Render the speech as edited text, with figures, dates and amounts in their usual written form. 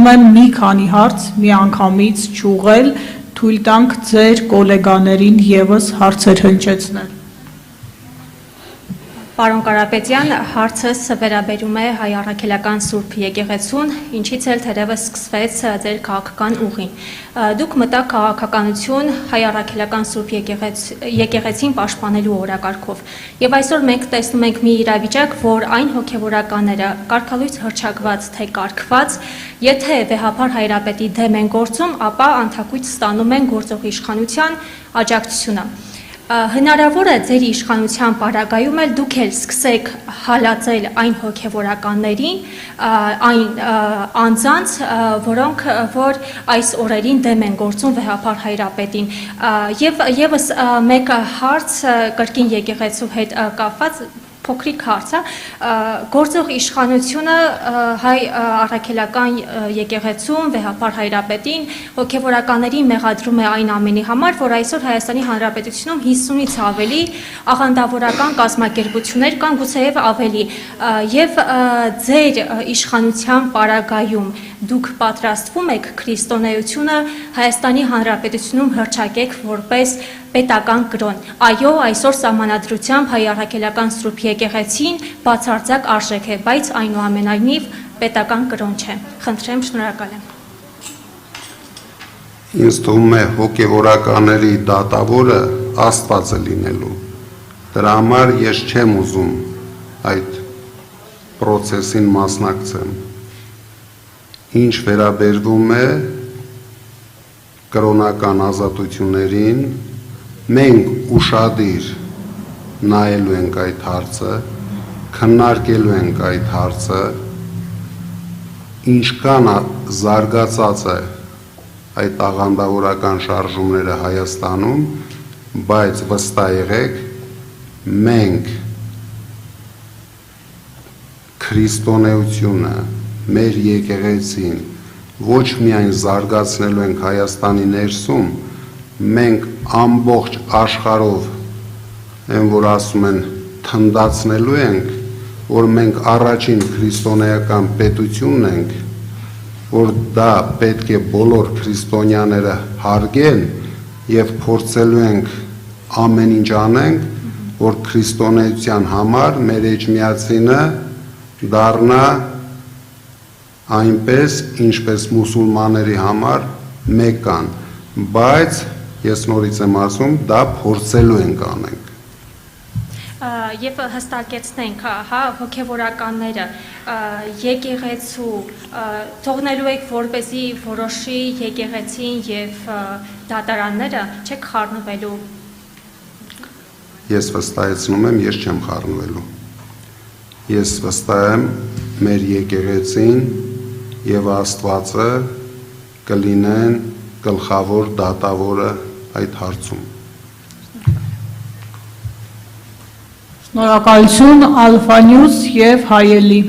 Խնդրում եմ մի քանի հարց միանգամից չուղղել, թույլ տանք ձեր գոլեգաներին ևս հարցեր հնչեցնել։ Պարոն Կարապետյան, հարցս վերաբերում է Հայ Առաքելական Սուրբ Եկեղեցուն, ինչից էլ թերևս սկսվեց ձեր քաղաքական ուղին։ Դուք մտաք քաղաքականություն Հայ Առաքելական Սուրբ Եկեղեցին պաշտպանելու օրակարգով։ Եվ այսօր մենք տեսնում ենք մի իրավիճակ, որ այն հոգևորականները կարգալույց հռչակված թե կարգված, եթե վեհափար Հայրապետի դեմ են գործում, ապա անթակույց ստանում են գործող իշխանության աջակցությունը։ Հնարավոր է ձեր իշխանության պարագայում էլ դուք էլ սկսեք հալածել այն հոգևորականներին, այն անձանց, որոնք որ այս օրերին դեմ են գործում վեհափար Հայրապետին։ Եվ ևս մեկ հարց կրկին եկեղեցու հետ կապված փոքրիկ հարց է, գործող իշխանությունը Հայ Առաքելական եկեղեցուն, վեհափար Հայրապետին, հոգևորականներին մեղադրում է այն ամենի համար, որ այսօր Հայաստանի Հանրապետությունում 50-ից ավելի աղանդավորական կազմակերպություններ կան, գուցեև ավելի, եւ ձեր իշխանության պարագայում դուք պատրաստվում եք քրիստոնեությունը Հայաստանի Հանրապետությունում հռչակեք որպես պետական կրոն։ Այո, այսօր սահմանադրությամբ Հայ Առաքելական Սուրբ Եկեղեցին բացարձակ արժեք է, բայց այնուամենայնիվ պետական կրոն չէ։ Խնդրեմ, շնորհակալ եմ։ Ինձ թվում է հոգևորականների դատավորը Աստված է լինելու։ Դրա համար ես չեմ ուզում այդ process-ին մասնակցեմ։ Ինչ վերաբերվում է կրոնական ազատություններին, մենք ուշադիր նայելու ենք այդ հարցը, քննարկելու ենք այդ հարցը, ինչքան զարգացած է այդ աղանդավորական շարժումները Հայաստանում, բայց վստահ եղեք, մենք քրիստոնեությունը, մեր եկեղեցին ոչ միայն զարգացնելու ենք Հայաստանի ներսում, մենք ամբողջ աշխարհով են որ ասում են թնդացնելու ենք, որ մենք առաջին քրիստոնեական պետությունն ենք, որ դա պետք է բոլոր քրիստոնյաները հարգեն եւ փորձելու ենք ամեն ինչ անենք, որ քրիստոնեության համար մեր էջմիածինը դառնա այնպես, ինչպես մուսուլմանների համար մեկան, բայց ես նորից եմ ասում, դա փորձելու ենք անենք։ Եվ հստակեցնենք, հա, հոգևորականները եկեղեցու թողնելու եք որպեսզի որոշի եկեղեցին եւ դատարանները չեք խառնվելու։ Ես վստահեցնում եմ, ես չեմ խառնվելու։ Ես վստահ եմ մեր եկեղեցին եւ Աստվածը կլինեն գլխավոր դատավորը այդ հարցում։ Շնորհակալություն, Ալֆա Նյուզ եւ Հայելի։